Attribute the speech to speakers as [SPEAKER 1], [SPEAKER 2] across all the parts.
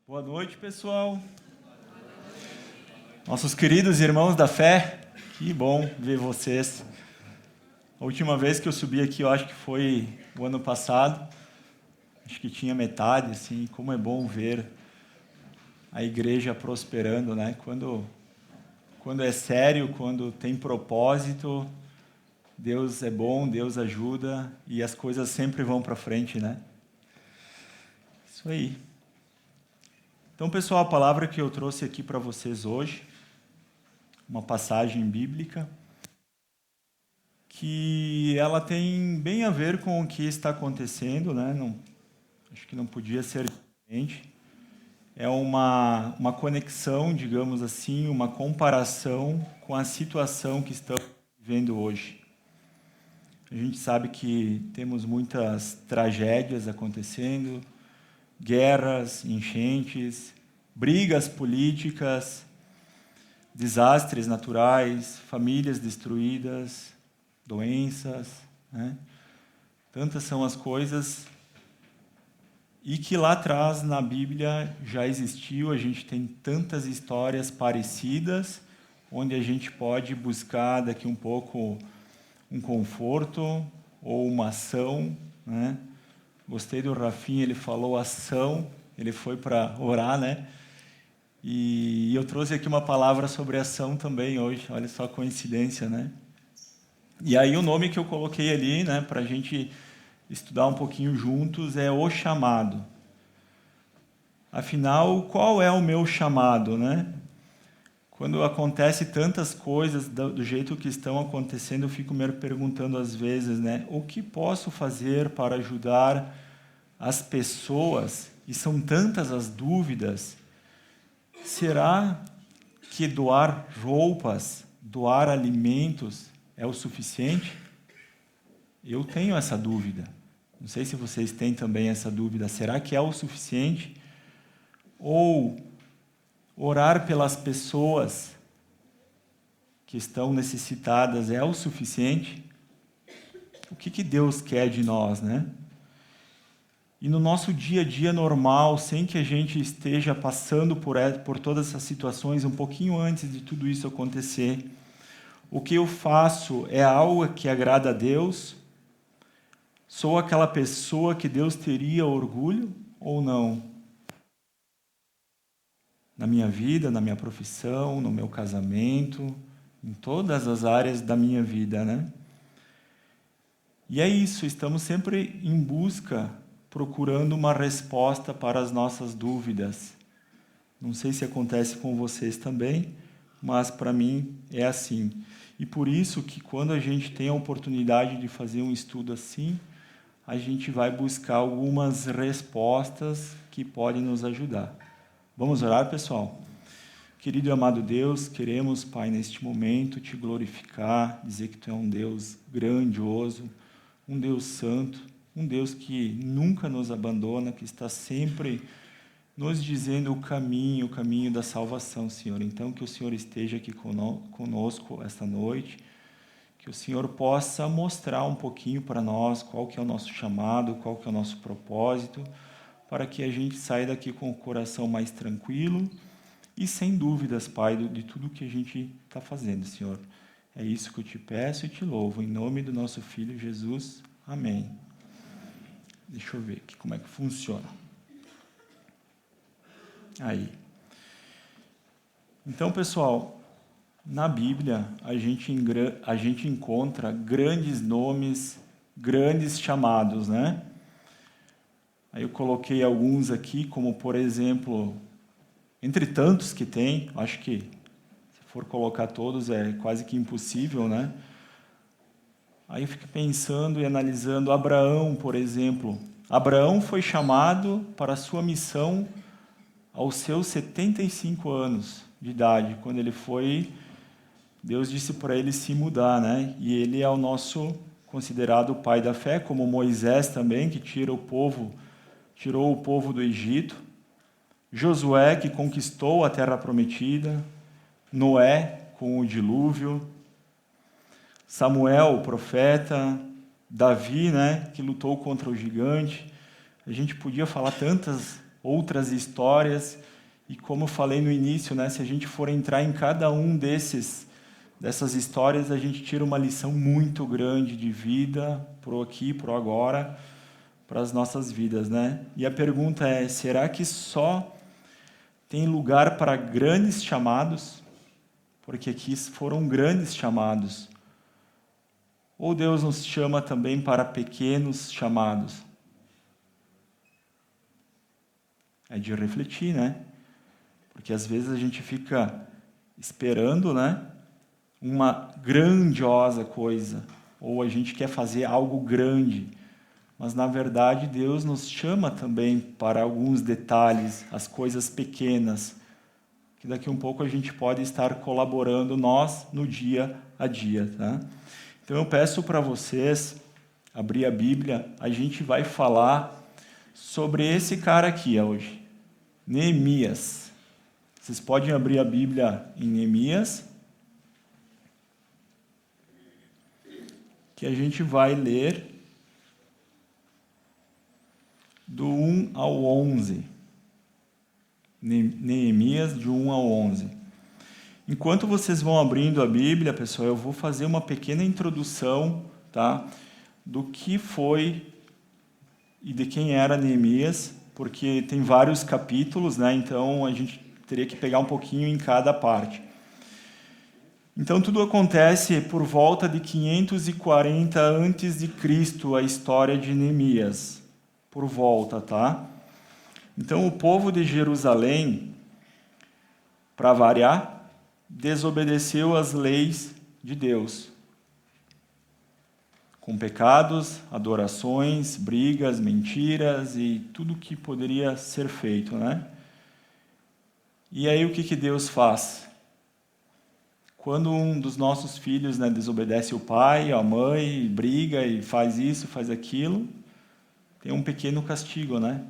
[SPEAKER 1] Boa noite, pessoal. Nossos queridos irmãos da fé, que bom ver vocês. A última vez que eu subi aqui, eu acho que foi o ano passado. Acho que tinha metade, assim, como é bom ver a igreja prosperando, né? Quando é sério, quando tem propósito, Deus é bom, Deus ajuda e as coisas sempre vão para frente, né? Isso aí. Então, pessoal, a palavra que eu trouxe aqui para vocês hoje, uma passagem bíblica, que ela tem bem a ver com o que está acontecendo, né? Acho que não podia ser diferente. É uma conexão, digamos assim, uma comparação com a situação que estamos vivendo hoje. A gente sabe que temos muitas tragédias acontecendo, guerras, enchentes, brigas políticas, desastres naturais, famílias destruídas, doenças, né? Tantas são as coisas, e que lá atrás na Bíblia já existiu. A gente tem tantas histórias parecidas, onde a gente pode buscar daqui um pouco um conforto ou uma ação, né? Gostei do Rafinha, ele falou ação, ele foi para orar, né? E eu trouxe aqui uma palavra sobre ação também hoje, olha só a coincidência, né? E aí o nome que eu coloquei ali, né, para a gente estudar um pouquinho juntos, é O Chamado. Afinal, qual é o meu chamado, né? Quando acontece tantas coisas do jeito que estão acontecendo, eu fico me perguntando às vezes, né, o que posso fazer para ajudar as pessoas? E são tantas as dúvidas. Será que doar roupas, doar alimentos é o suficiente? Eu tenho essa dúvida. Não sei se vocês têm também essa dúvida. Será que é o suficiente? Ou orar pelas pessoas que estão necessitadas é o suficiente? O que Deus quer de nós, né? E no nosso dia a dia normal, sem que a gente esteja passando por todas essas situações, um pouquinho antes de tudo isso acontecer, o que eu faço é algo que agrada a Deus? Sou aquela pessoa que Deus teria orgulho ou não? Na minha vida, na minha profissão, no meu casamento, em todas as áreas da minha vida, né? E é isso, estamos sempre em busca, procurando uma resposta para as nossas dúvidas. Não sei se acontece com vocês também, mas para mim é assim. E por isso que quando a gente tem a oportunidade de fazer um estudo assim, a gente vai buscar algumas respostas que podem nos ajudar. Vamos orar, pessoal? Querido e amado Deus, queremos, Pai, neste momento te glorificar, dizer que Tu é um Deus grandioso, um Deus santo, um Deus que nunca nos abandona, que está sempre nos dizendo o caminho da salvação, Senhor. Então, que o Senhor esteja aqui conosco esta noite, que o Senhor possa mostrar um pouquinho para nós qual que é o nosso chamado, qual que é o nosso propósito, para que a gente saia daqui com o coração mais tranquilo e sem dúvidas, Pai, de tudo que a gente está fazendo, Senhor. É isso que eu te peço e te louvo, em nome do nosso Filho Jesus. Amém. Deixa eu ver aqui como é que funciona. Aí. Então, pessoal, na Bíblia a gente encontra grandes nomes, grandes chamados, né? Aí eu coloquei alguns aqui, como por exemplo, entre tantos que tem, acho que se for colocar todos é quase que impossível, né? Aí eu fico pensando e analisando Abraão, por exemplo. Abraão foi chamado para a sua missão aos seus 75 anos de idade. Quando ele foi, Deus disse para ele se mudar, né? E ele é o nosso considerado pai da fé, como Moisés também, que tirou o povo do Egito. Josué, que conquistou a terra prometida. Noé, com o dilúvio. Samuel, o profeta. Davi, né, que lutou contra o gigante. A gente podia falar tantas outras histórias. E como eu falei no início, né, se a gente for entrar em cada um dessas histórias, a gente tira uma lição muito grande de vida, pro aqui, pro agora, para as nossas vidas, né? E a pergunta é, será que só tem lugar para grandes chamados? Porque aqui foram grandes chamados. Ou Deus nos chama também para pequenos chamados? É de refletir, né? Porque às vezes a gente fica esperando, né, uma grandiosa coisa, ou a gente quer fazer algo grande, mas na verdade Deus nos chama também para alguns detalhes, as coisas pequenas, que daqui a um pouco a gente pode estar colaborando nós no dia a dia, tá? Então eu peço para vocês abrir a Bíblia, a gente vai falar sobre esse cara aqui hoje, Neemias. Vocês podem abrir a Bíblia em Neemias, que a gente vai ler do 1 ao 11. Neemias, de 1 ao 11. Enquanto vocês vão abrindo a Bíblia, pessoal, eu vou fazer uma pequena introdução, tá, do que foi e de quem era Neemias, porque tem vários capítulos, né, então a gente teria que pegar um pouquinho em cada parte. Então, tudo acontece por volta de 540 a.C., a história de Neemias. Por volta, tá? Então, o povo de Jerusalém, para variar, desobedeceu às leis de Deus. Com pecados, adorações, brigas, mentiras e tudo que poderia ser feito, né? E aí o que Deus faz? Quando um dos nossos filhos, né, desobedece o pai, a mãe, briga e faz isso, faz aquilo, tem um pequeno castigo, né?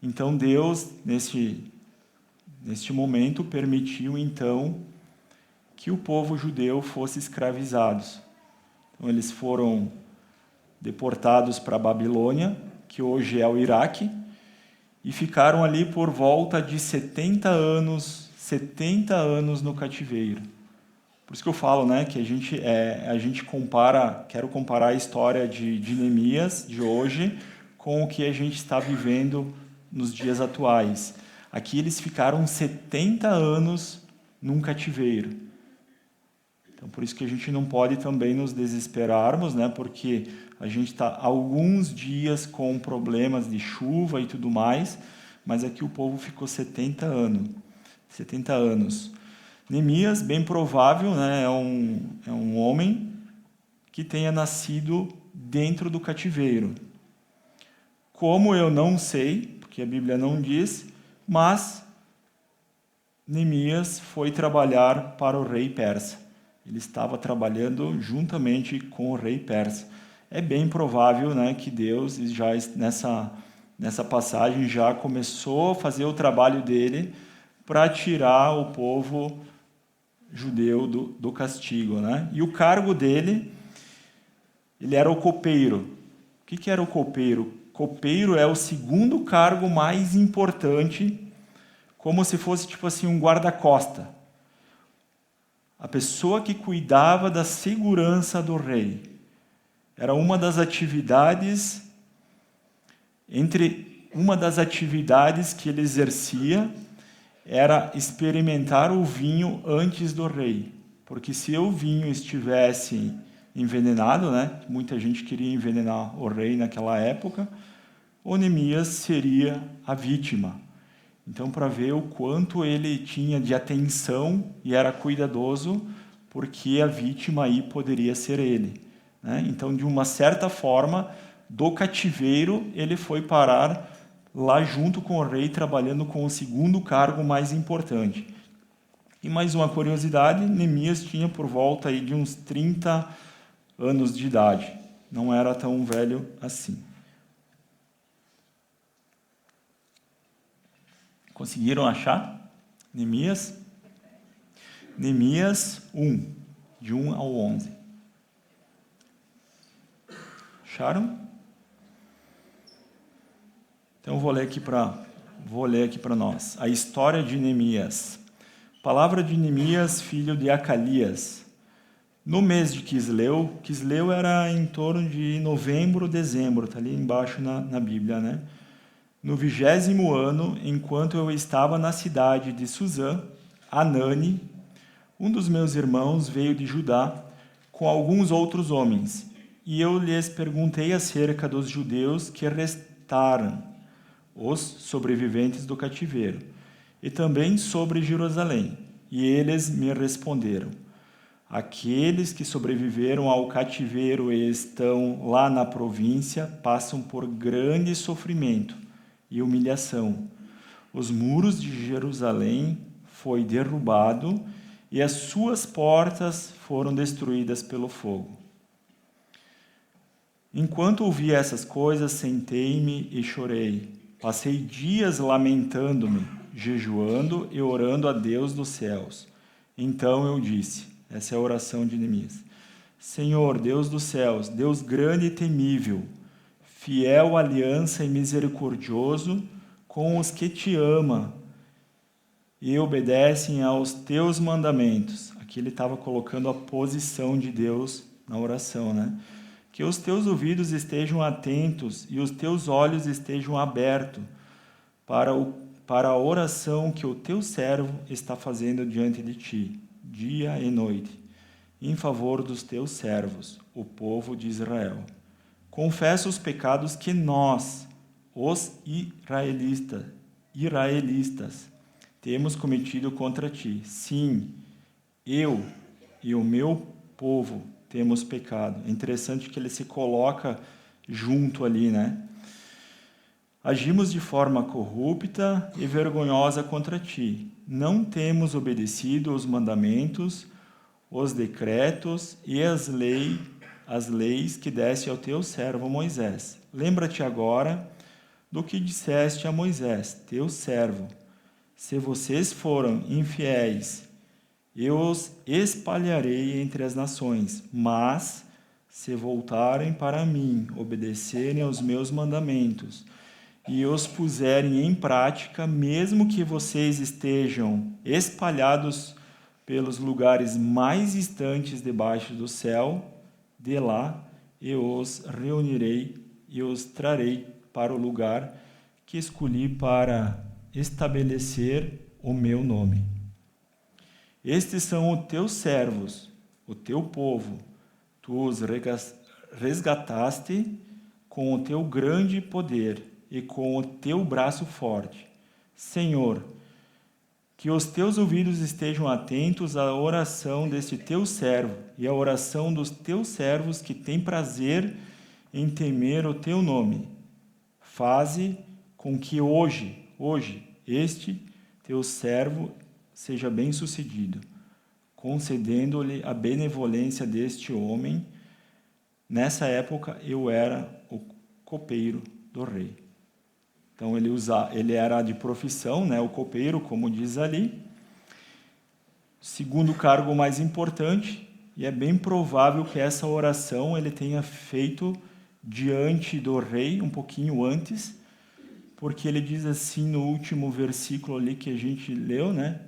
[SPEAKER 1] Então Deus, neste momento, permitiu então que o povo judeu fosse escravizados. Então eles foram deportados para a Babilônia, que hoje é o Iraque, e ficaram ali por volta de 70 anos no cativeiro. Por isso que eu falo, né, que a gente compara, quero comparar a história de Neemias de hoje com o que a gente está vivendo nos dias atuais. Aqui eles ficaram 70 anos num cativeiro. Então, por isso que a gente não pode também nos desesperarmos, né, porque a gente está alguns dias com problemas de chuva e tudo mais, mas aqui o povo ficou 70 anos. Neemias, bem provável, né, é um homem que tenha nascido dentro do cativeiro. Como eu não sei, porque a Bíblia não diz, mas Neemias foi trabalhar para o rei persa. Ele estava trabalhando juntamente com o rei persa. É bem provável, né, que Deus já nessa passagem já começou a fazer o trabalho dele para tirar o povo judeu do castigo, né? E o cargo dele, ele era o copeiro. O que era o copeiro? Copeiro é o segundo cargo mais importante, como se fosse tipo assim um guarda-costa. A pessoa que cuidava da segurança do rei. Era uma das atividades que ele exercia era experimentar o vinho antes do rei. Porque se o vinho estivesse envenenado, né, muita gente queria envenenar o rei naquela época, o Neemias seria a vítima. Então, para ver o quanto ele tinha de atenção e era cuidadoso, porque a vítima aí poderia ser ele, né? Então, de uma certa forma, do cativeiro, ele foi parar lá junto com o rei, trabalhando com o segundo cargo mais importante. E mais uma curiosidade, Neemias tinha por volta aí de uns 30 anos de idade. Não era tão velho assim. Conseguiram achar? Neemias? Neemias 1, de 1 ao 11. Acharam? Então vou ler aqui para nós. A história de Neemias. Palavra de Neemias, filho de Acalias. No mês de Quisleu era em torno de novembro, dezembro, está ali embaixo na Bíblia, né? No 20º ano, enquanto eu estava na cidade de Suzã, Anani, um dos meus irmãos, veio de Judá com alguns outros homens, e eu lhes perguntei acerca dos judeus que restaram, os sobreviventes do cativeiro, e também sobre Jerusalém. E eles me responderam: aqueles que sobreviveram ao cativeiro e estão lá na província passam por grande sofrimento e humilhação. Os muros de Jerusalém foi derrubado e as suas portas foram destruídas pelo fogo. Enquanto ouvia essas coisas, sentei-me e chorei. Passei dias lamentando-me, jejuando e orando a Deus dos céus. Então eu disse, essa é a oração de Neemias: Senhor, Deus dos céus, Deus grande e temível, fiel aliança e misericordioso com os que te amam e obedecem aos teus mandamentos. Aqui ele estava colocando a posição de Deus na oração, né? Que os teus ouvidos estejam atentos e os teus olhos estejam abertos para a oração que o teu servo está fazendo diante de ti, dia e noite, em favor dos teus servos, o povo de Israel. Confessa os pecados que nós, os israelitas, temos cometido contra ti. Sim, eu e o meu povo temos pecado. É interessante que ele se coloca junto ali, né? Agimos de forma corrupta e vergonhosa contra ti. Não temos obedecido os mandamentos, os decretos e as leis que deste ao teu servo Moisés. Lembra-te agora do que disseste a Moisés, teu servo. Se vocês foram infiéis, eu os espalharei entre as nações, mas se voltarem para mim, obedecerem aos meus mandamentos e os puserem em prática, mesmo que vocês estejam espalhados pelos lugares mais distantes debaixo do céu, de lá eu os reunirei e os trarei para o lugar que escolhi para estabelecer o meu nome. Estes são os teus servos, o teu povo. Tu os resgataste com o teu grande poder e com o teu braço forte. Senhor, que os teus ouvidos estejam atentos à oração deste teu servo e à oração dos teus servos que têm prazer em temer o teu nome. Faze com que hoje, este teu servo seja bem-sucedido, concedendo-lhe a benevolência deste homem. Nessa época eu era o copeiro do rei. Então ele era de profissão, né, o copeiro, como diz ali. Segundo cargo mais importante, e é bem provável que essa oração ele tenha feito diante do rei um pouquinho antes, porque ele diz assim no último versículo ali que a gente leu, né?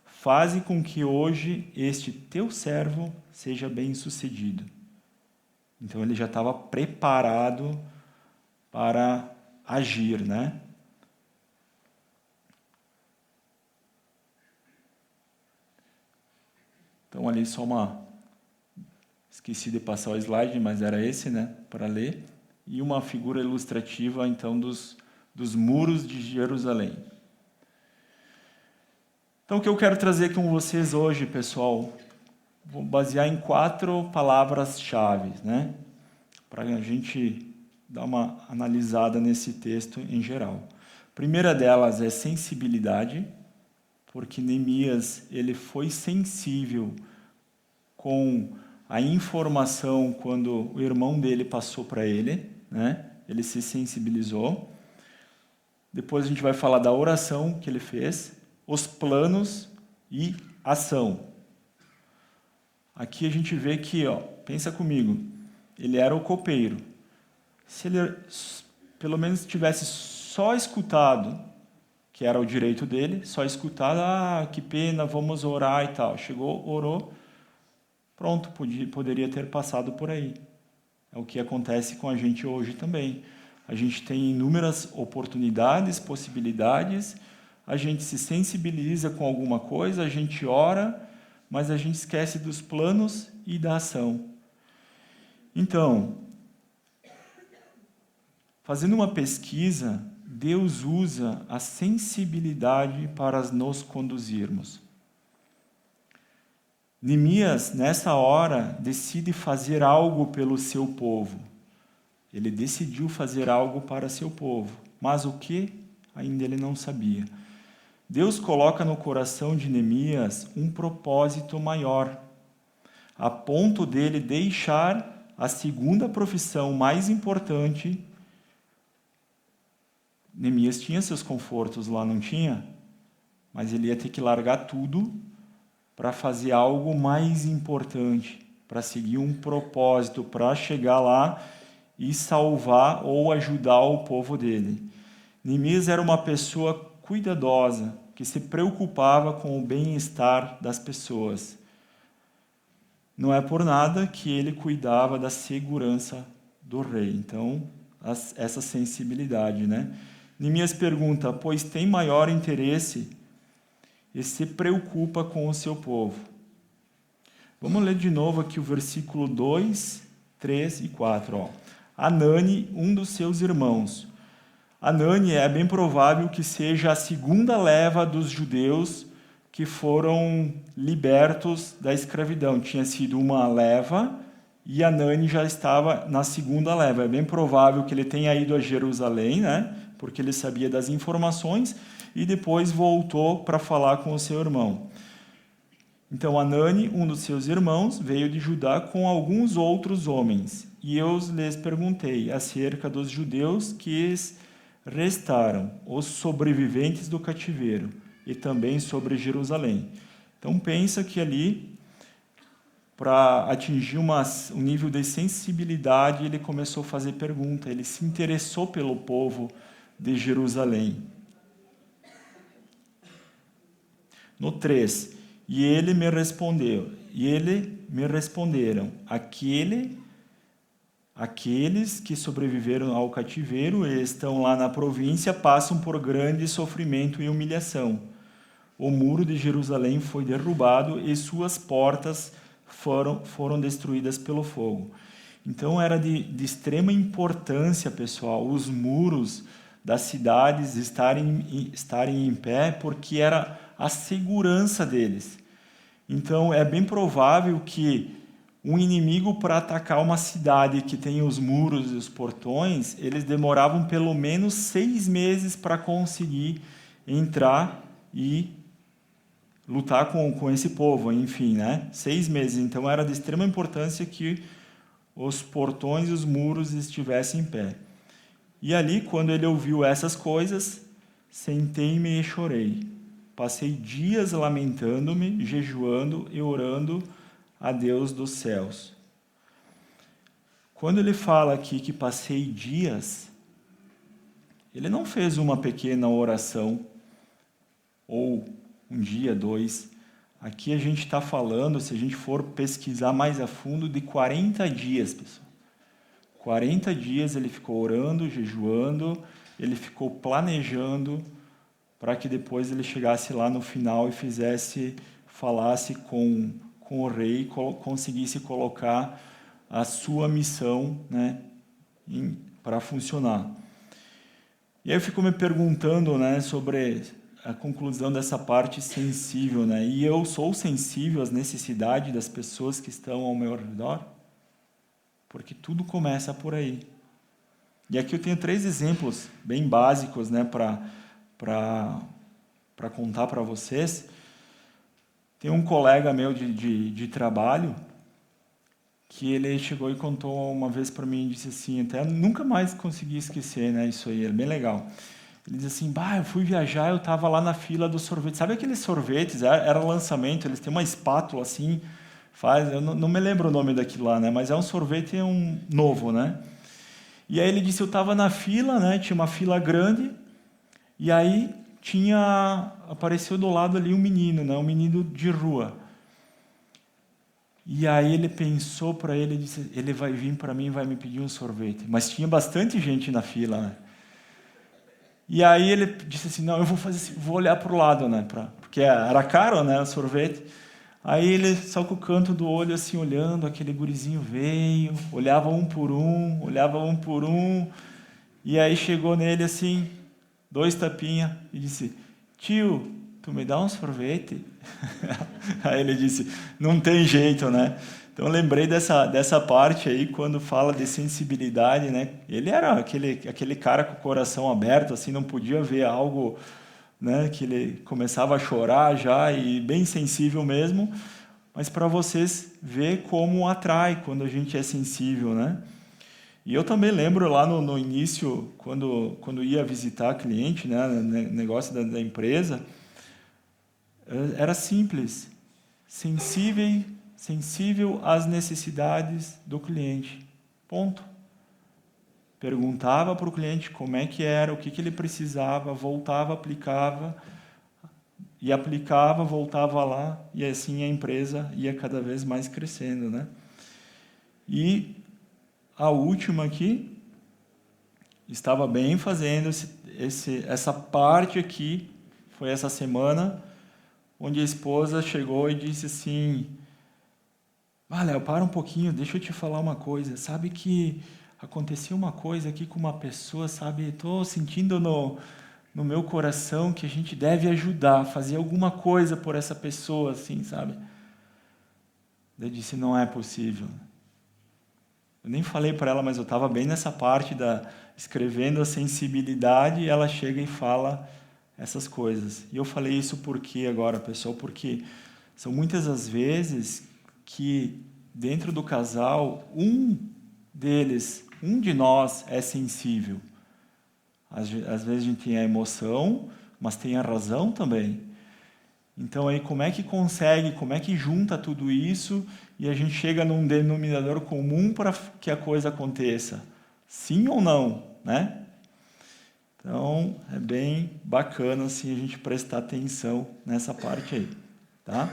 [SPEAKER 1] Faze com que hoje este teu servo seja bem-sucedido. Então ele já estava preparado para agir, né? Então ali esqueci de passar o slide, mas era esse, né, para ler, e uma figura ilustrativa então dos muros de Jerusalém. Então o que eu quero trazer com vocês hoje, pessoal, vou basear em 4 palavras-chave, né, para a gente dar uma analisada nesse texto em geral. A primeira delas é sensibilidade, porque Neemias ele foi sensível com a informação quando o irmão dele passou para ele, né? Ele se sensibilizou. Depois a gente vai falar da oração que ele fez, os planos e ação. Aqui a gente vê que, pensa comigo, ele era o copeiro. Se ele pelo menos tivesse só escutado, que era o direito dele, só escutado, que pena, vamos orar e tal. Chegou, orou, pronto, poderia ter passado por aí. É o que acontece com a gente hoje também. A gente tem inúmeras oportunidades, possibilidades, a gente se sensibiliza com alguma coisa, a gente ora, mas a gente esquece dos planos e da ação. Então, fazendo uma pesquisa, Deus usa a sensibilidade para nos conduzirmos. Neemias, nessa hora, decide fazer algo pelo seu povo. Ele decidiu fazer algo para seu povo. Mas o que? Ainda ele não sabia. Deus coloca no coração de Neemias um propósito maior, a ponto dele deixar a segunda profissão mais importante. Neemias tinha seus confortos lá, não tinha? Mas ele ia ter que largar tudo para fazer algo mais importante, para seguir um propósito, para chegar lá e salvar ou ajudar o povo dele. Neemias era uma pessoa cuidadosa, que se preocupava com o bem-estar das pessoas. Não é por nada que ele cuidava da segurança do rei. Então, essa sensibilidade, né? Neemias pergunta, pois tem maior interesse e se preocupa com o seu povo. Vamos ler de novo aqui o versículo 2, 3 e 4. Ó. Anani, um dos seus irmãos. Anani é bem provável que seja a segunda leva dos judeus que foram libertos da escravidão. Tinha sido uma leva e Anani já estava na segunda leva. É bem provável que ele tenha ido a Jerusalém, né? Porque ele sabia das informações, e depois voltou para falar com o seu irmão. Então, Anani, um dos seus irmãos, veio de Judá com alguns outros homens, e eu lhes perguntei acerca dos judeus que restaram, os sobreviventes do cativeiro, e também sobre Jerusalém. Então, pensa que ali, para atingir um nível de sensibilidade, ele começou a fazer pergunta, ele se interessou pelo povo de Jerusalém. No 3, e ele me responderam, aqueles que sobreviveram ao cativeiro e estão lá na província passam por grande sofrimento e humilhação. O muro de Jerusalém foi derrubado e suas portas foram destruídas pelo fogo. Então era de extrema importância, pessoal, os muros das cidades estarem em pé, porque era a segurança deles. Então, é bem provável que um inimigo, para atacar uma cidade que tem os muros e os portões, eles demoravam pelo menos 6 meses para conseguir entrar e lutar com esse povo, enfim, né? 6 meses. Então, era de extrema importância que os portões e os muros estivessem em pé. E ali, quando ele ouviu essas coisas, sentei-me e chorei. Passei dias lamentando-me, jejuando e orando a Deus dos céus. Quando ele fala aqui que passei dias, ele não fez uma pequena oração, ou um dia, 2. Aqui a gente está falando, se a gente for pesquisar mais a fundo, de 40 dias, pessoal. 40 dias ele ficou orando, jejuando, ele ficou planejando para que depois ele chegasse lá no final e falasse com o rei, conseguisse colocar a sua missão, né, para funcionar. E aí eu fico me perguntando, né, sobre a conclusão dessa parte sensível, né? E eu sou sensível às necessidades das pessoas que estão ao meu redor? Porque tudo começa por aí. E aqui eu tenho 3 exemplos bem básicos, né, para contar para vocês. Tem um colega meu de trabalho que ele chegou e contou uma vez para mim e disse assim, até nunca mais consegui esquecer, né, isso aí, é bem legal. Ele disse assim, eu fui viajar, eu estava lá na fila do sorvete. Sabe aqueles sorvetes? Era lançamento, eles têm uma espátula assim, eu não me lembro o nome daquilo lá, né, mas é um sorvete novo, né? E aí ele disse, eu estava na fila, né, tinha uma fila grande, E aí apareceu do lado ali um menino, né? Um menino de rua. E aí ele pensou para ele e disse, ele vai vir para mim e vai me pedir um sorvete. Mas tinha bastante gente na fila, né? E aí ele disse assim, não, eu vou fazer assim, vou olhar para o lado, né? Porque era caro, né, o sorvete. Aí ele, só com o canto do olho, assim, olhando, aquele gurizinho veio, olhava um por um, e aí chegou nele, assim, 2 tapinhas, e disse, tio, tu me dá um sorvete? Aí ele disse, não tem jeito, né? Então eu lembrei dessa parte aí, quando fala de sensibilidade, né? Ele era aquele cara com o coração aberto, assim, não podia ver algo, né, que ele começava a chorar já, e bem sensível mesmo, mas para vocês ver como atrai quando a gente é sensível, né? E eu também lembro lá no início, quando ia visitar cliente, né, negócio da empresa, era simples, sensível às necessidades do cliente, ponto. Perguntava para o cliente como é que era, o que ele precisava, voltava, aplicava, voltava lá, e assim a empresa ia cada vez mais crescendo, né? E a última aqui, estava bem fazendo essa parte aqui, foi essa semana, onde a esposa chegou e disse assim, Léo, para um pouquinho, deixa eu te falar uma coisa, sabe que aconteceu uma coisa aqui com uma pessoa, sabe, estou sentindo no meu coração que a gente deve ajudar, fazer alguma coisa por essa pessoa, assim, sabe? Eu disse, não é possível. Eu nem falei para ela, mas eu estava bem nessa parte escrevendo a sensibilidade, e ela chega e fala essas coisas. E eu falei isso por quê agora, pessoal? Porque são muitas as vezes que dentro do casal, um de nós é sensível. Às vezes a gente tem a emoção, mas tem a razão também. Então aí como é que junta tudo isso e a gente chega num denominador comum para que a coisa aconteça? Sim ou não, né? Então é bem bacana assim a gente prestar atenção nessa parte aí, tá?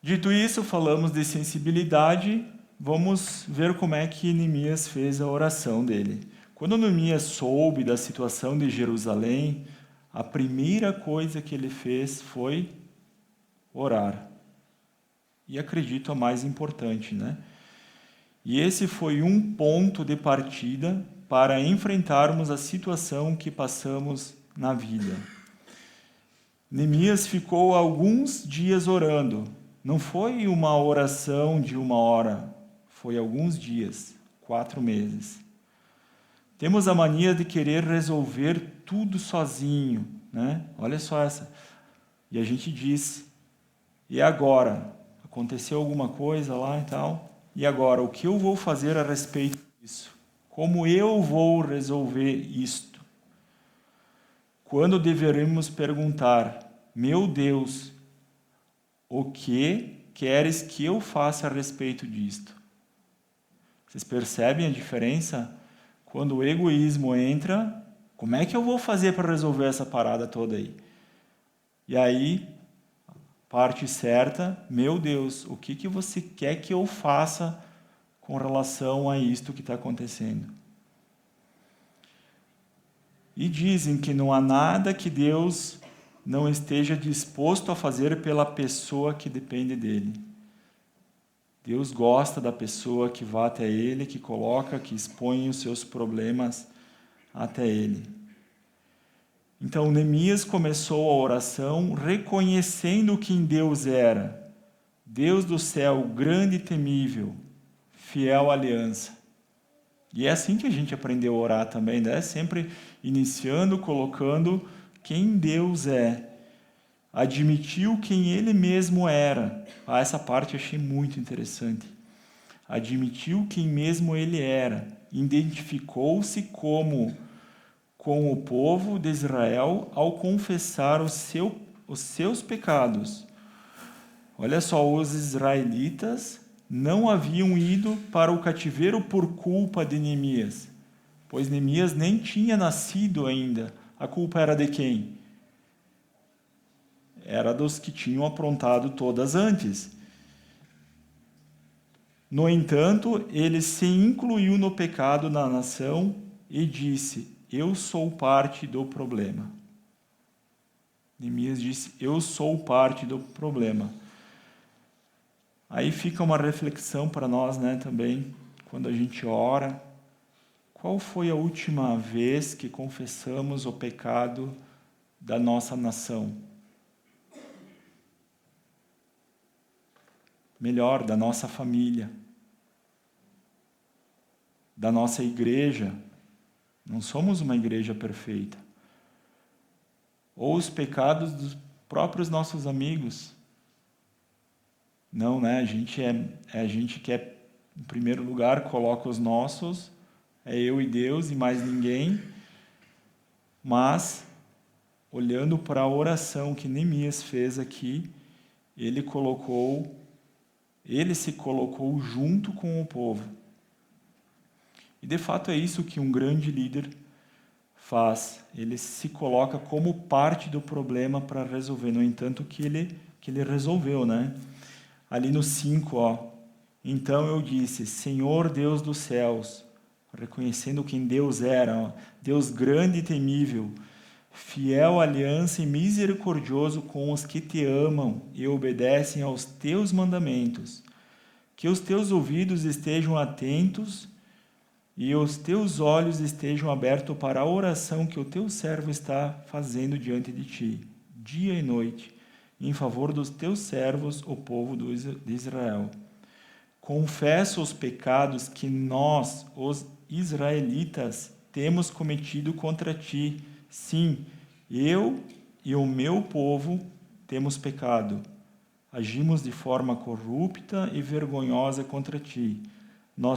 [SPEAKER 1] Dito isso, falamos de sensibilidade, vamos ver como é que Neemias fez a oração dele. Quando Neemias soube da situação de Jerusalém, a primeira coisa que ele fez foi orar. E acredito a mais importante, né? E esse foi um ponto de partida para enfrentarmos a situação que passamos na vida. Neemias ficou alguns dias orando. Não foi uma oração de 1 hora, foi alguns dias, 4 meses. Temos a mania de querer resolver tudo sozinho, né? Olha só essa. E a gente diz, e agora? Aconteceu alguma coisa lá e tal? E agora? O que eu vou fazer a respeito disso? Como eu vou resolver isto? Quando deveríamos perguntar, meu Deus, o que queres que eu faça a respeito disto? Vocês percebem a diferença? Quando o egoísmo entra, como é que eu vou fazer para resolver essa parada toda aí? E aí, parte certa, meu Deus, o que você quer que eu faça com relação a isto que está acontecendo? E dizem que não há nada que Deus não esteja disposto a fazer pela pessoa que depende dele. Deus gosta da pessoa que vai até Ele, que expõe os seus problemas até Ele. Então, Neemias começou a oração reconhecendo quem Deus era. Deus do céu, grande e temível, fiel à aliança. E é assim que a gente aprendeu a orar também, né? Sempre iniciando, colocando quem Deus é. Admitiu quem ele mesmo era. Essa parte eu achei muito interessante. Admitiu quem mesmo ele era. Identificou-se com o povo de Israel ao confessar os seus pecados. Olha só, os israelitas não haviam ido para o cativeiro por culpa de Neemias. pois Neemias nem tinha nascido ainda. A culpa era de quem? Era dos que tinham aprontado todas antes. No entanto, ele se incluiu no pecado na nação e disse: eu sou parte do problema. Neemias disse: eu sou parte do problema. Aí fica uma reflexão para nós, né, também, quando a gente ora. Qual foi a última vez que confessamos o pecado da nossa nação? Melhor, da nossa família, da nossa igreja. Não somos uma igreja perfeita. Ou os pecados dos próprios nossos amigos. Não, né? A gente que em primeiro lugar, coloca os nossos, é eu e Deus e mais ninguém. Mas, olhando para a oração que Neemias fez aqui, ele se colocou junto com o povo. E de fato é isso que um grande líder faz. Ele se coloca como parte do problema para resolver. No entanto, que ele resolveu, né? Ali no 5, então eu disse: Senhor Deus dos céus, reconhecendo quem Deus era, Deus grande e temível, fiel aliança e misericordioso com os que te amam e obedecem aos teus mandamentos. Que os teus ouvidos estejam atentos e os teus olhos estejam abertos para a oração que o teu servo está fazendo diante de ti, dia e noite, em favor dos teus servos, o povo de Israel. Confesso os pecados que nós, os israelitas, temos cometido contra ti. Sim, eu e o meu povo temos pecado. Agimos de forma corrupta e vergonhosa contra ti. Não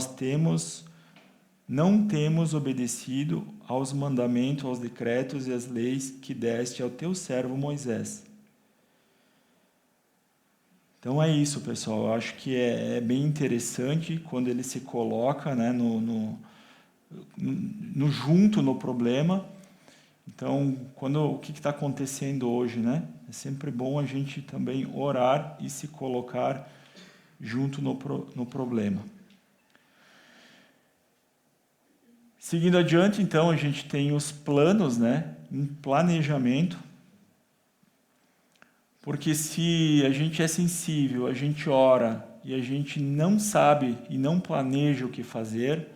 [SPEAKER 1] temos obedecido aos mandamentos, aos decretos e às leis que deste ao teu servo Moisés. Então é isso, pessoal. Eu acho que é bem interessante quando ele se coloca, né, junto no problema. Então, o que está acontecendo hoje, né? É sempre bom a gente também orar e se colocar junto no problema. Seguindo adiante, então, a gente tem os planos, né? Um planejamento. Porque se a gente é sensível, a gente ora e a gente não sabe e não planeja o que fazer,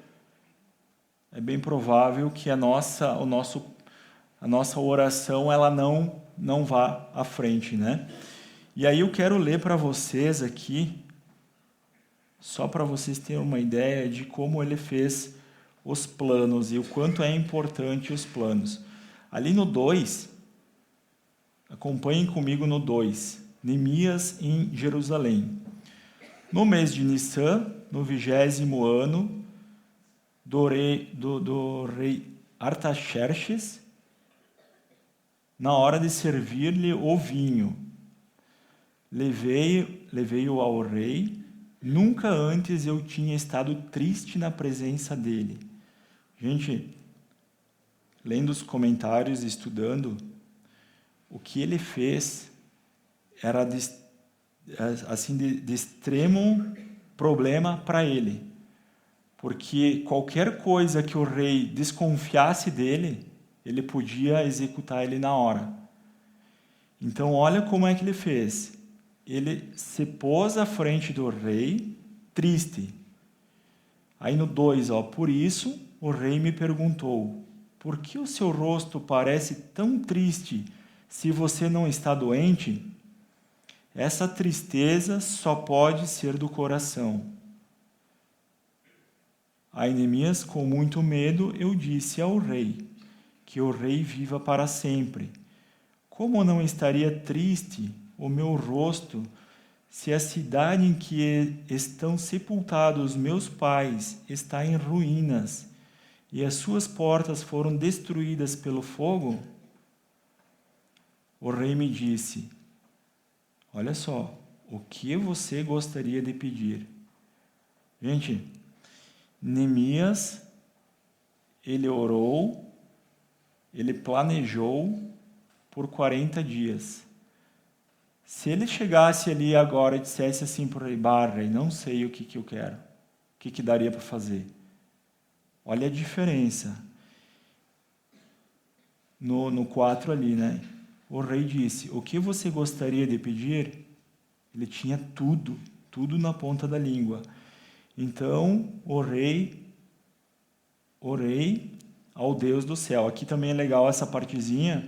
[SPEAKER 1] é bem provável que a nossa oração ela não vá à frente, né? E aí eu quero ler para vocês aqui, só para vocês terem uma ideia de como ele fez os planos e o quanto é importante os planos. Ali no 2, acompanhem comigo no 2, Neemias em Jerusalém. No mês de Nissan, no 20º ano do rei Artaxerxes, na hora de servir-lhe o vinho, levei-o ao rei. Nunca antes eu tinha estado triste na presença dele. Gente, lendo os comentários, estudando, o que ele fez era de extremo problema para ele. Porque qualquer coisa que o rei desconfiasse dele, ele podia executar ele na hora. Então, olha como é que ele fez. Ele se pôs à frente do rei, triste. Aí no 2, por isso o rei me perguntou: por que o seu rosto parece tão triste se você não está doente? Essa tristeza só pode ser do coração. Aí Neemias, com muito medo, eu disse ao rei: que o rei viva para sempre. Como não estaria triste o meu rosto se a cidade em que estão sepultados meus pais está em ruínas e as suas portas foram destruídas pelo fogo? O rei me disse: olha só, o que você gostaria de pedir? Gente, Neemias, ele orou, ele planejou por 40 dias. Se ele chegasse ali agora e dissesse assim para o rei: Barra, não sei o que eu quero, o que daria para fazer. Olha a diferença. No 4 ali, né? O rei disse: o que você gostaria de pedir? Ele tinha tudo na ponta da língua. Então, orei ao Deus do céu. Aqui também é legal essa partezinha,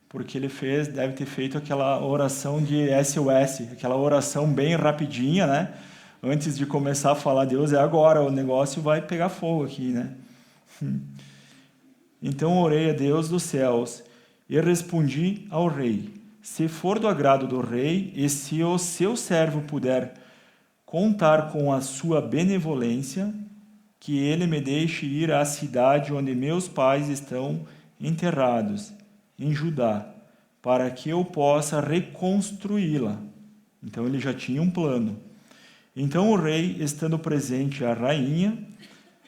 [SPEAKER 1] porque ele deve ter feito aquela oração de SOS, aquela oração bem rapidinha, né? Antes de começar a falar: Deus, é agora, o negócio vai pegar fogo aqui, né? Então orei a Deus dos céus e respondi ao rei: se for do agrado do rei e se o seu servo puder contar com a sua benevolência, que ele me deixe ir à cidade onde meus pais estão enterrados, em Judá, para que eu possa reconstruí-la. Então ele já tinha um plano. Então o rei, estando presente a rainha,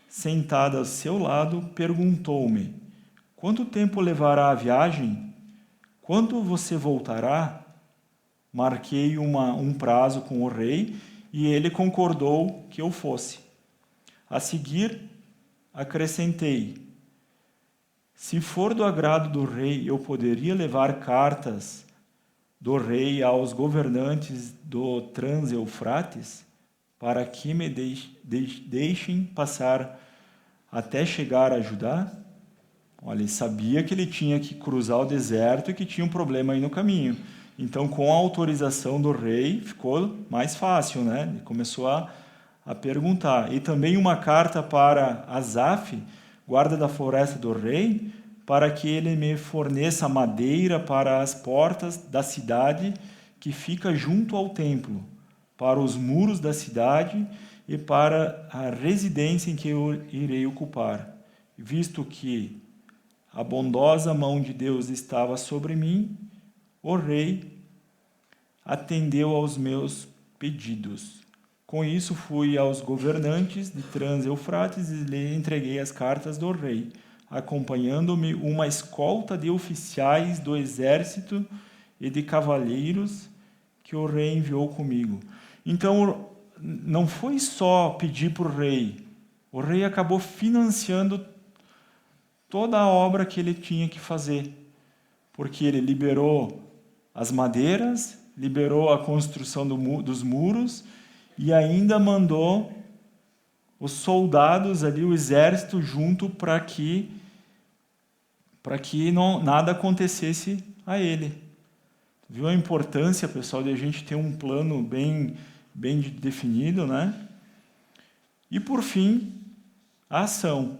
[SPEAKER 1] sentada ao seu lado, perguntou-me: quanto tempo levará a viagem? Quando você voltará? Marquei um prazo com o rei e ele concordou que eu fosse. A seguir, acrescentei: se for do agrado do rei, eu poderia levar cartas do rei aos governantes do Trans-Eufrates, para que me deixem passar até chegar a Judá? Olha, ele sabia que ele tinha que cruzar o deserto e que tinha um problema aí no caminho. Então, com a autorização do rei, ficou mais fácil, né? Ele começou a perguntar. E também uma carta para Asaf, guarda da floresta do rei, para que ele me forneça madeira para as portas da cidade que fica junto ao templo, para os muros da cidade e para a residência em que eu irei ocupar, visto que a bondosa mão de Deus estava sobre mim. O rei atendeu aos meus pedidos. Com isso, fui aos governantes de Trans-Eufrates e lhe entreguei as cartas do rei, acompanhando-me uma escolta de oficiais do exército e de cavaleiros que o rei enviou comigo. Então, não foi só pedir para o rei acabou financiando toda a obra que ele tinha que fazer, porque ele liberou as madeiras, liberou a construção dos muros e ainda mandou os soldados ali, o exército junto para que nada acontecesse a ele. Viu a importância, pessoal, de a gente ter um plano bem definido, né? E por fim, a ação.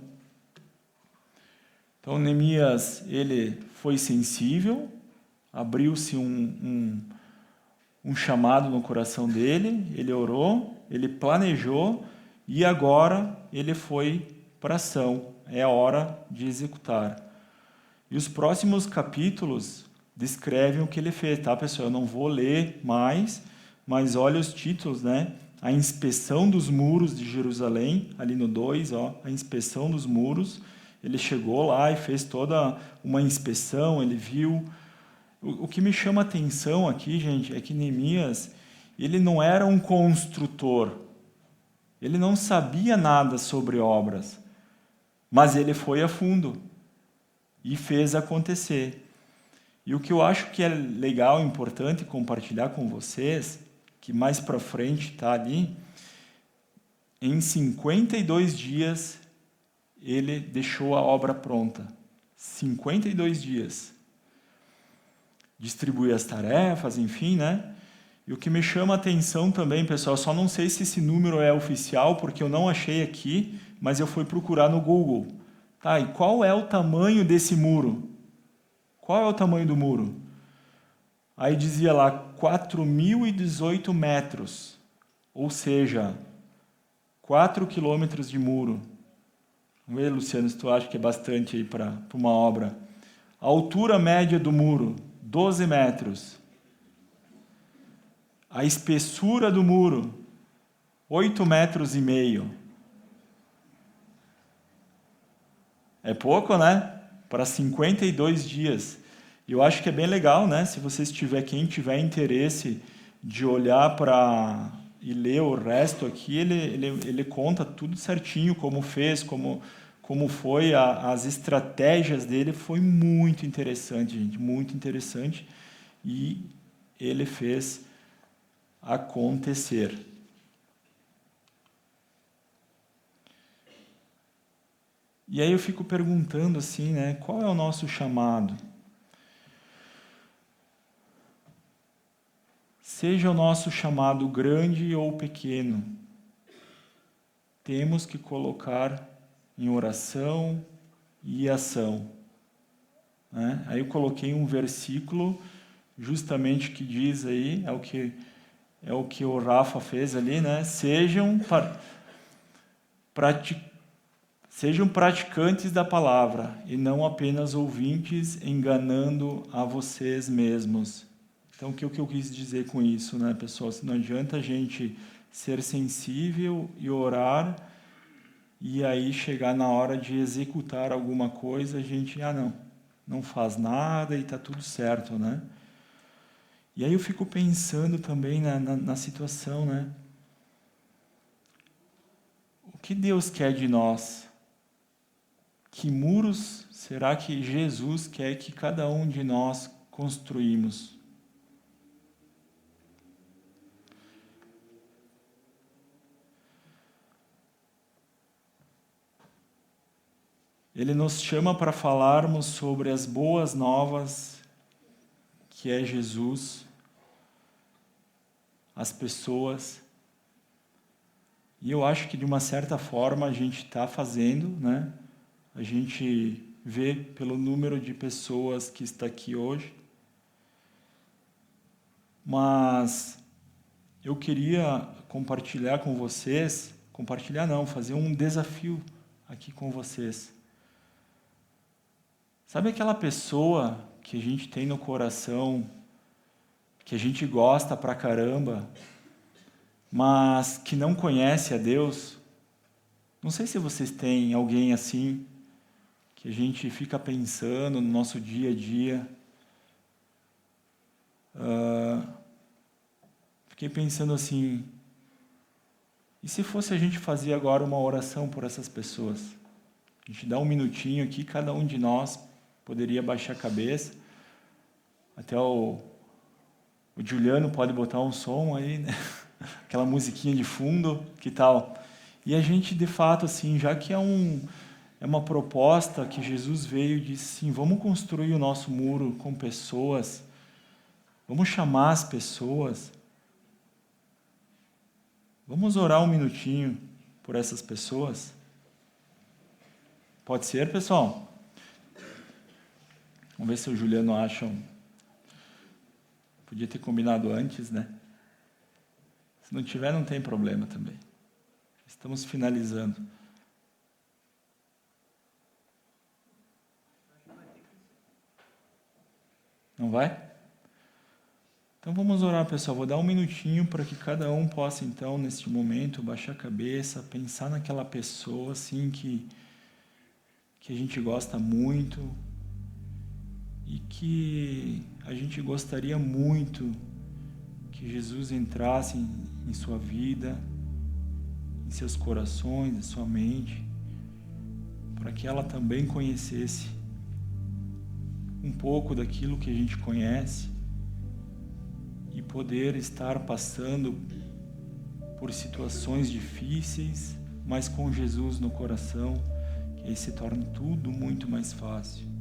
[SPEAKER 1] Então, Neemias, ele foi sensível, abriu-se um chamado no coração dele, ele orou, ele planejou e agora ele foi para a ação. É a hora de executar. E os próximos capítulos descrevem o que ele fez, tá, pessoal? Eu não vou ler mais, mas olha os títulos, né? A inspeção dos muros de Jerusalém, ali no 2, ó, a inspeção dos muros. Ele chegou lá e fez toda uma inspeção, ele viu. O que me chama a atenção aqui, gente, é que Neemias, ele não era um construtor. Ele não sabia nada sobre obras, mas ele foi a fundo e fez acontecer. E o que eu acho que é legal, importante compartilhar com vocês, que mais para frente está ali, em 52 dias ele deixou a obra pronta. 52 dias. Distribuir as tarefas, enfim, né? E o que me chama a atenção também, pessoal, só não sei se esse número é oficial, porque eu não achei aqui, mas eu fui procurar no Google. Tá, e qual é o tamanho desse muro? Qual é o tamanho do muro? Aí dizia lá 4.018 metros, ou seja, 4 quilômetros de muro. Vamos ver, Luciano, se tu acha que é bastante aí para uma obra. A altura média do muro, 12 metros. A espessura do muro, 8,5 metros. É pouco, né? Para 52 dias. E eu acho que é bem legal, né? Se quem tiver interesse de olhar para e ler o resto aqui, ele conta tudo certinho, como fez, como foi as estratégias dele. Foi muito interessante, gente, muito interessante. E ele fez acontecer. E aí eu fico perguntando assim, né? Qual é o nosso chamado? Seja o nosso chamado grande ou pequeno, temos que colocar em oração e ação. Né? Aí eu coloquei um versículo justamente que diz aí, é o que o Rafa fez ali, né? Sejam praticantes da palavra e não apenas ouvintes, enganando a vocês mesmos. Então, o que eu quis dizer com isso, né, pessoal? Não adianta a gente ser sensível e orar e aí chegar na hora de executar alguma coisa, a gente, não faz nada e está tudo certo, né? E aí eu fico pensando também na situação, né? O que Deus quer de nós? Que muros será que Jesus quer que cada um de nós construímos? Ele nos chama para falarmos sobre as boas novas, que é Jesus, as pessoas. E eu acho que de uma certa forma a gente está fazendo, né? A gente vê pelo número de pessoas que está aqui hoje. Mas eu queria compartilhar com vocês, fazer um desafio aqui com vocês. Sabe aquela pessoa que a gente tem no coração, que a gente gosta pra caramba, mas que não conhece a Deus? Não sei se vocês têm alguém assim, que a gente fica pensando no nosso dia a dia. Fiquei pensando assim, e se fosse a gente fazer agora uma oração por essas pessoas? A gente dá um minutinho aqui, cada um de nós poderia baixar a cabeça. Até o Juliano pode botar um som aí, né? Aquela musiquinha de fundo, que tal? E a gente, de fato, assim, já que é uma proposta que Jesus veio e disse assim, vamos construir o nosso muro com pessoas, vamos chamar as pessoas, vamos orar um minutinho por essas pessoas. Pode ser, pessoal? Vamos ver se o Juliano acha. Podia ter combinado antes, né? Se não tiver, não tem problema também. Estamos finalizando. Não vai? Então vamos orar, pessoal. Vou dar um minutinho para que cada um possa, então, neste momento, baixar a cabeça, pensar naquela pessoa, assim, que a gente gosta muito e que a gente gostaria muito que Jesus entrasse em sua vida, em seus corações, em sua mente, para que ela também conhecesse um pouco daquilo que a gente conhece e poder estar passando por situações difíceis, mas com Jesus no coração, que aí se torna tudo muito mais fácil.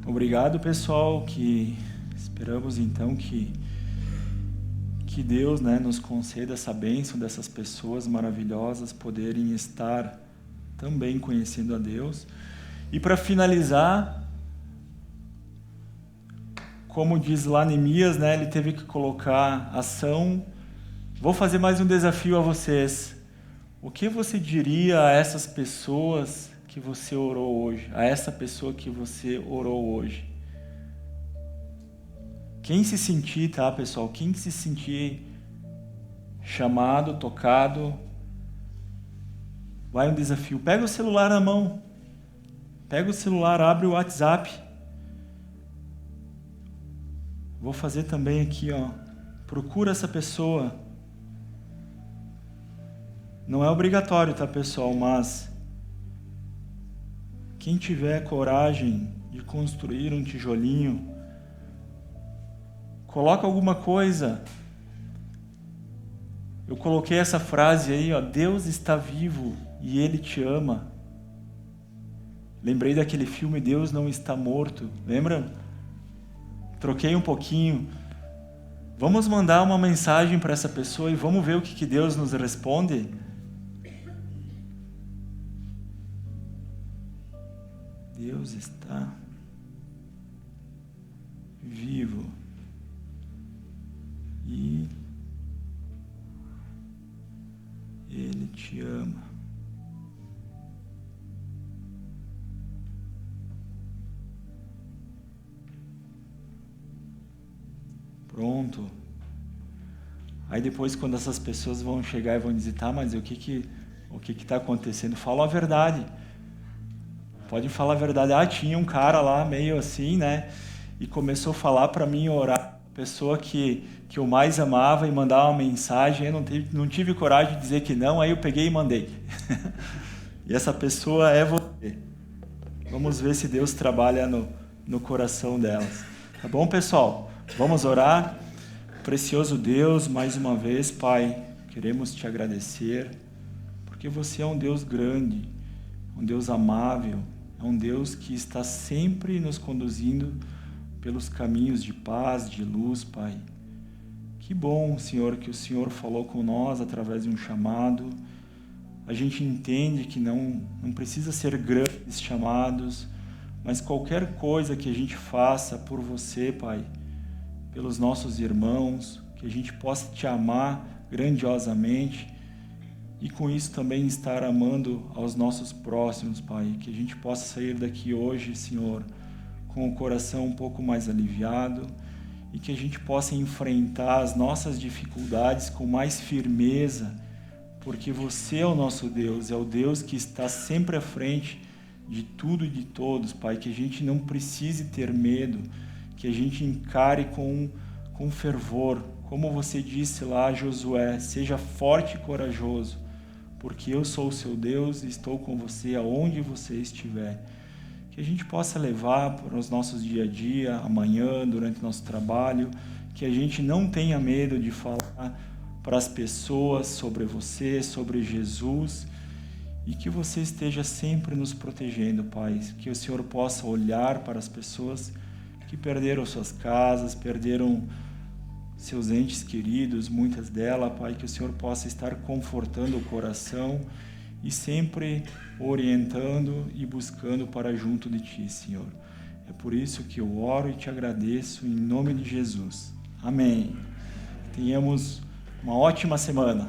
[SPEAKER 1] Obrigado, pessoal, que esperamos então que Deus, né, nos conceda essa bênção dessas pessoas maravilhosas poderem estar também conhecendo a Deus. E para finalizar, como diz lá Neemias, né, ele teve que colocar ação. Vou fazer mais um desafio a vocês. O que você diria a essas pessoas que você orou hoje? A essa pessoa que você orou hoje? Quem se sentir, tá, pessoal? Quem se sentir chamado, tocado, vai um desafio. Pega o celular na mão. Pega o celular, abre o WhatsApp. Vou fazer também aqui, ó. Procura essa pessoa. Não é obrigatório, tá, pessoal? Mas quem tiver coragem de construir um tijolinho, coloca alguma coisa. Eu coloquei essa frase aí, ó, Deus está vivo e Ele te ama. Lembrei daquele filme Deus Não Está Morto, lembram? Troquei um pouquinho. Vamos mandar uma mensagem para essa pessoa e vamos ver o que Deus nos responde? Deus está vivo e Ele te ama. Pronto. Aí depois, quando essas pessoas vão chegar e vão dizer, tá, mas o que está acontecendo? Fala a verdade. Pode falar a verdade. Ah, tinha um cara lá meio assim, né? E começou a falar para mim orar. A pessoa que eu mais amava e mandar uma mensagem. Eu não tive coragem de dizer que não, aí eu peguei e mandei. E essa pessoa é você. Vamos ver se Deus trabalha no coração delas. Tá bom, pessoal? Vamos orar. Precioso Deus, mais uma vez, Pai, queremos te agradecer, porque você é um Deus grande, um Deus amável, é um Deus que está sempre nos conduzindo pelos caminhos de paz, de luz, Pai. Que bom, Senhor, que o Senhor falou com nós através de um chamado. A gente entende que não precisa ser grandes chamados, mas qualquer coisa que a gente faça por você, Pai, pelos nossos irmãos, que a gente possa te amar grandiosamente e com isso também estar amando aos nossos próximos, Pai. Que a gente possa sair daqui hoje, Senhor, com o coração um pouco mais aliviado e que a gente possa enfrentar as nossas dificuldades com mais firmeza, porque você é o nosso Deus, é o Deus que está sempre à frente de tudo e de todos, Pai. Que a gente não precise ter medo, que a gente encare com fervor, como você disse lá a Josué, seja forte e corajoso, porque eu sou o seu Deus e estou com você aonde você estiver. Que a gente possa levar para os nossos dia a dia, amanhã, durante o nosso trabalho, que a gente não tenha medo de falar para as pessoas sobre você, sobre Jesus, e que você esteja sempre nos protegendo, Pai. Que o Senhor possa olhar para as pessoas que perderam suas casas, perderam seus entes queridos, muitas delas, Pai, que o Senhor possa estar confortando o coração e sempre orientando e buscando para junto de Ti, Senhor. É por isso que eu oro e te agradeço em nome de Jesus. Amém. Tenhamos uma ótima semana.